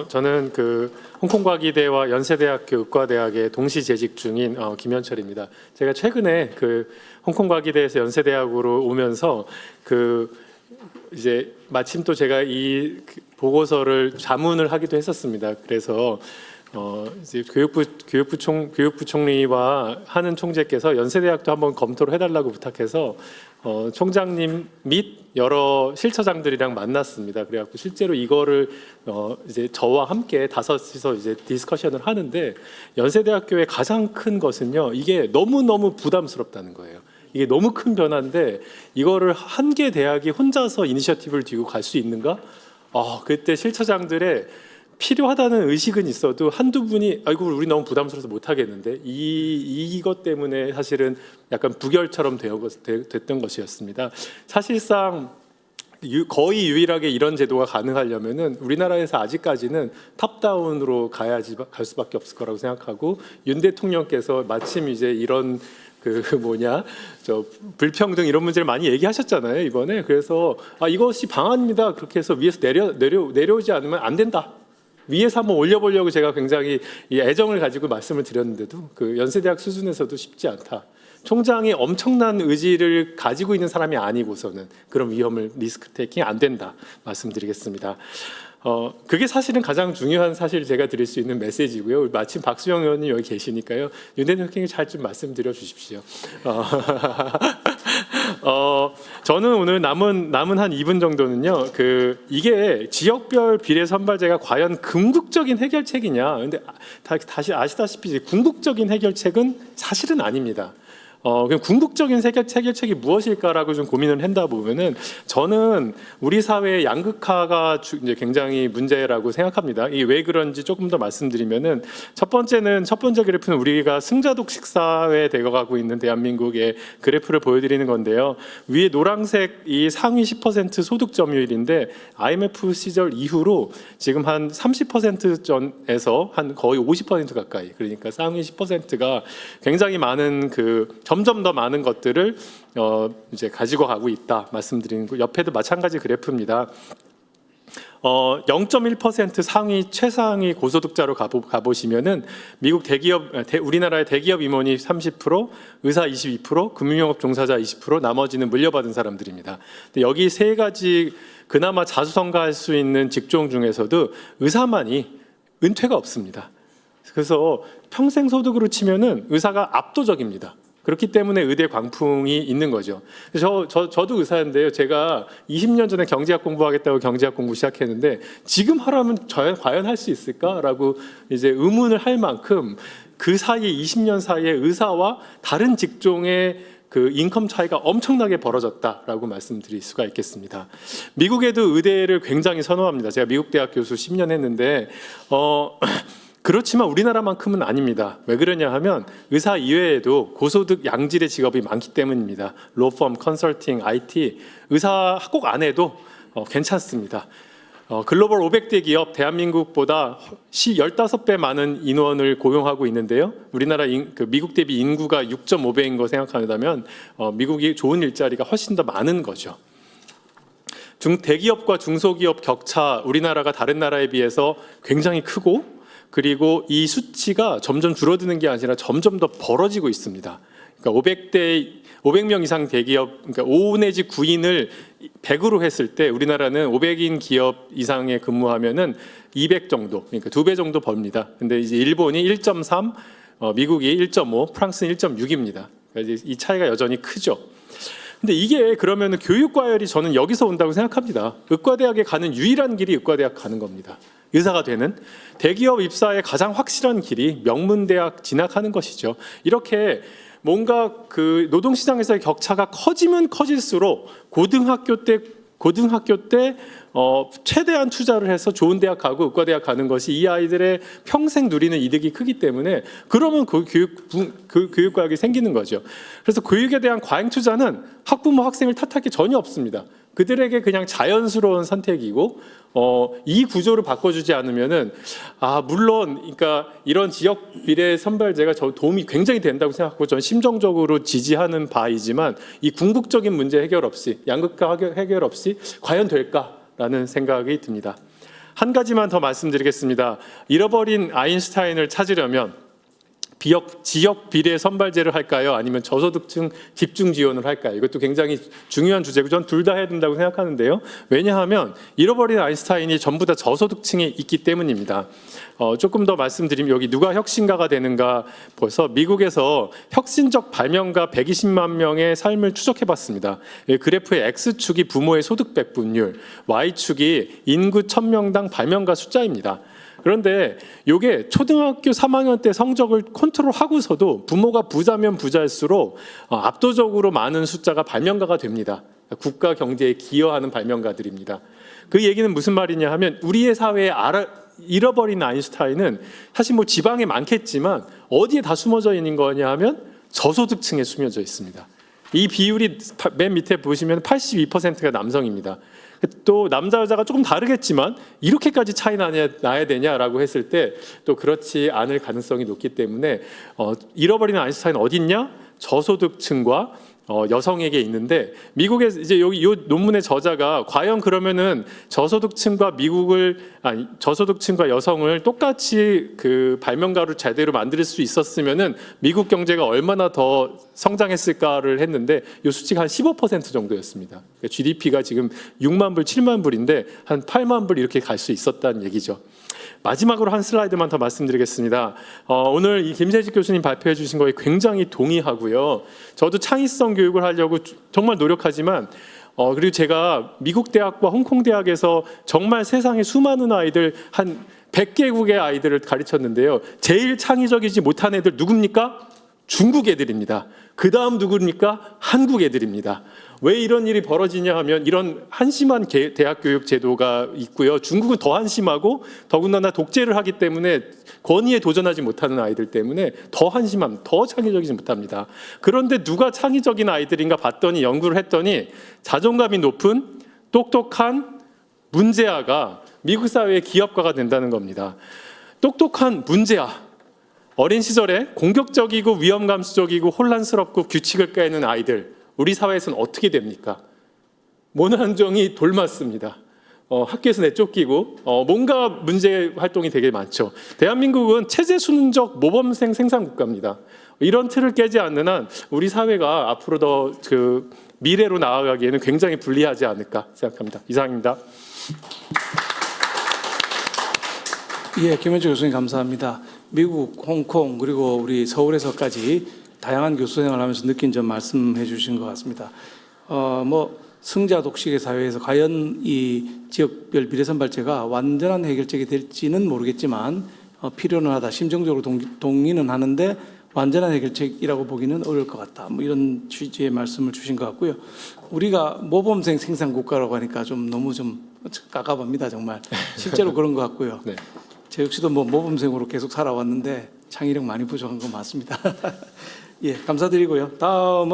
저는 홍콩과기대와 연세대학교 의과대학에 동시 재직 중인 김현철입니다. 제가 최근에 홍콩과기대에서 연세대학으로 오면서 이제 마침 또 제가 이 보고서를 자문을 하기도 했었습니다. 그래서 이제 교육부 총리와 하는 총재께서 연세대학도 한번 검토를 해달라고 부탁해서 총장님 및 여러 실처장들이랑 만났습니다. 그래갖고 실제로 이거를 이제 저와 함께 다섯이서 이제 디스커션을 하는데, 연세대학교의 가장 큰 것은요, 이게 너무 부담스럽다는 거예요. 이게 너무 큰 변화인데 이거를 한 개 대학이 혼자서 이니셔티브를 뒤고 갈 수 있는가? 그때 실처장들의 필요하다는 의식은 있어도 한두 분이 아이고 우리 너무 부담스러워서 못 하겠는데, 이것 때문에 사실은 약간 부결처럼 됐던 것이었습니다. 사실상 거의 유일하게 이런 제도가 가능하려면은 우리나라에서 아직까지는 탑다운으로 갈 수밖에 없을 거라고 생각하고, 윤 대통령께서 마침 이제 이런 불평등 이런 문제를 많이 얘기하셨잖아요 이번에. 그래서 이것이 방안입니다 그렇게 해서 위에서 내려오지 않으면 안 된다, 위에서 한번 올려보려고 제가 굉장히 애정을 가지고 말씀을 드렸는데도 연세대학 수준에서도 쉽지 않다. 총장이 엄청난 의지를 가지고 있는 사람이 아니고서는 그런 위험을 리스크 테이킹 안 된다 말씀드리겠습니다. 그게 사실은 가장 중요한 사실 제가 드릴 수 있는 메시지고요. 마침 박수영 의원님 여기 계시니까요. 윤 대통령이 잘 좀 말씀드려 주십시오. 저는 오늘 남은 한 2분 정도는요, 이게 지역별 비례 선발제가 과연 궁극적인 해결책이냐. 근데 다시 아시다시피 궁극적인 해결책은 사실은 아닙니다. 그럼 궁극적인 해결책이 무엇일까라고 좀 고민을 한다 보면은, 저는 우리 사회의 양극화가 이제 굉장히 문제라고 생각합니다. 이게 왜 그런지 조금 더 말씀드리면은, 첫 번째 그래프는 우리가 승자독식 사회에 되어가고 있는 대한민국의 그래프를 보여드리는 건데요. 위에 노란색 이 상위 10% 소득 점유율인데, IMF 시절 이후로 지금 한 30% 전에서 한 거의 50% 가까이, 그러니까 상위 10%가 굉장히 많은 점점 더 많은 것들을 이제 가지고 가고 있다 말씀드리는 거. 옆에도 마찬가지 그래프입니다. 0.1% 최상위 고소득자로 가보시면은 미국 우리나라의 대기업 임원이 30%, 의사 22%, 금융영업 종사자 20%, 나머지는 물려받은 사람들입니다. 근데 여기 세 가지 그나마 자수성가할 수 있는 직종 중에서도 의사만이 은퇴가 없습니다. 그래서 평생 소득으로 치면은 의사가 압도적입니다. 그렇기 때문에 의대 광풍이 있는 거죠. 저도 의사인데요. 제가 20년 전에 경제학 공부하겠다고 경제학 공부 시작했는데, 지금 하라면 과연 할 수 있을까라고 이제 의문을 할 만큼 그 사이에 20년 사이에 의사와 다른 직종의 인컴 차이가 엄청나게 벌어졌다라고 말씀드릴 수가 있겠습니다. 미국에도 의대를 굉장히 선호합니다. 제가 미국 대학 교수 10년 했는데 그렇지만 우리나라만큼은 아닙니다. 왜 그러냐 하면 의사 이외에도 고소득 양질의 직업이 많기 때문입니다. 로펌, 컨설팅, IT, 의사 꼭 안 해도 괜찮습니다. 글로벌 500대 기업 대한민국보다 15배 많은 인원을 고용하고 있는데요. 우리나라 미국 대비 인구가 6.5배인 거 생각한다면 미국이 좋은 일자리가 훨씬 더 많은 거죠. 대기업과 중소기업 격차, 우리나라가 다른 나라에 비해서 굉장히 크고, 그리고 이 수치가 점점 줄어드는 게 아니라 점점 더 벌어지고 있습니다. 그러니까 500명 이상 대기업, 그러니까 5 내지 9인을 100으로 했을 때 우리나라는 500인 기업 이상에 근무하면은 200 정도, 그러니까 2배 정도 벌입니다. 근데 이제 일본이 1.3, 미국이 1.5, 프랑스는 1.6입니다. 그러니까 이 차이가 여전히 크죠. 근데 이게 그러면은 교육 과열이 저는 여기서 온다고 생각합니다. 의과대학에 가는 유일한 길이 의과대학 가는 겁니다. 의사가 되는 대기업 입사의 가장 확실한 길이 명문대학 진학하는 것이죠. 이렇게 뭔가 노동시장에서의 격차가 커지면 커질수록 고등학교 때 최대한 투자를 해서 좋은 대학 가고 의과대학 가는 것이 이 아이들의 평생 누리는 이득이 크기 때문에, 그러면 교육과학이 생기는 거죠. 그래서 교육에 대한 과잉 투자는 학부모 학생을 탓할 게 전혀 없습니다. 그들에게 그냥 자연스러운 선택이고, 이 구조를 바꿔주지 않으면은 물론 그러니까 이런 지역 비례 선발제가 도움이 굉장히 된다고 생각하고 전 심정적으로 지지하는 바이지만, 이 궁극적인 문제 해결 없이, 양극화 해결 없이 과연 될까라는 생각이 듭니다. 한 가지만 더 말씀드리겠습니다. 잃어버린 아인슈타인을 찾으려면 지역 비례 선발제를 할까요? 아니면 저소득층 집중 지원을 할까요? 이것도 굉장히 중요한 주제고 전 둘 다 해야 된다고 생각하는데요. 왜냐하면 잃어버린 아인슈타인이 전부 다 저소득층에 있기 때문입니다. 조금 더 말씀드리면 여기 누가 혁신가가 되는가 벌써 미국에서 혁신적 발명가 120만 명의 삶을 추적해봤습니다. 그래프의 X축이 부모의 소득 배분율, Y축이 인구 1000명당 발명가 숫자입니다. 그런데 이게 초등학교 3학년 때 성적을 컨트롤하고서도 부모가 부자면 부자일수록 압도적으로 많은 숫자가 발명가가 됩니다. 국가 경제에 기여하는 발명가들입니다. 그 얘기는 무슨 말이냐 하면 우리의 사회에 잃어버린 아인슈타인은 사실 뭐 지방에 많겠지만 어디에 다 숨어져 있는 거냐 하면 저소득층에 숨어져 있습니다. 이 비율이 맨 밑에 보시면 82%가 남성입니다. 또 남자 여자가 조금 다르겠지만 이렇게까지 차이 나야 되냐라고 했을 때 또 그렇지 않을 가능성이 높기 때문에 잃어버리는 아인슈타인 어디 있냐? 저소득층과 여성에게 있는데 미국에 이제 여기 이 논문의 저자가 과연 그러면은 저소득층과 저소득층과 여성을 똑같이 그 발명가로 제대로 만들 수 있었으면은 미국 경제가 얼마나 더 성장했을까를 했는데 이 수치가 한 15% 정도였습니다. 그러니까 GDP가 지금 6만 불, 7만 불인데 한 8만 불 이렇게 갈 수 있었다는 얘기죠. 마지막으로 한 슬라이드만 더 말씀드리겠습니다. 오늘 이 김세직 교수님 발표해 주신 거에 굉장히 동의하고요. 저도 창의성 교육을 하려고 정말 노력하지만 그리고 제가 미국 대학과 홍콩 대학에서 정말 세상에 수많은 아이들 한 100개국의 아이들을 가르쳤는데요. 제일 창의적이지 못한 애들 누굽니까? 중국 애들입니다. 그 다음 누구입니까? 한국 애들입니다. 왜 이런 일이 벌어지냐 하면 이런 한심한 대학 교육 제도가 있고요. 중국은 더 한심하고 더군다나 독재를 하기 때문에 권위에 도전하지 못하는 아이들 때문에 더 한심함, 더 창의적이지 못합니다. 그런데 누가 창의적인 아이들인가 봤더니 연구를 했더니 자존감이 높은 똑똑한 문제아가 미국 사회의 기업가가 된다는 겁니다. 똑똑한 문제아. 어린 시절에 공격적이고 위험감수적이고 혼란스럽고 규칙을 깨는 아이들 우리 사회에서는 어떻게 됩니까? 모난정이 돌맞습니다. 학교에서 내쫓기고 뭔가 문제 활동이 되게 많죠. 대한민국은 체제 순응적 모범생 생산 국가입니다. 이런 틀을 깨지 않는 한 우리 사회가 앞으로 더 그 미래로 나아가기에는 굉장히 불리하지 않을까 생각합니다. 이상입니다. 예, 김현주 교수님 감사합니다. 미국, 홍콩 그리고 우리 서울에서까지 다양한 교수 생활을 하면서 느낀 점 말씀해 주신 것 같습니다. 승자 독식의 사회에서 과연 이 지역별 비례선발제가 완전한 해결책이 될지는 모르겠지만 필요는 하다. 심정적으로 동의는 하는데 완전한 해결책이라고 보기는 어려울 것 같다. 뭐 이런 취지의 말씀을 주신 것 같고요. 우리가 모범생 생산 국가라고 하니까 좀 너무 좀 깝깝합니다. 정말 실제로 그런 것 같고요. 네. 저 역시도 뭐 모범생으로 계속 살아왔는데 창의력 많이 부족한 건 맞습니다. 예, 감사드리고요. 다음은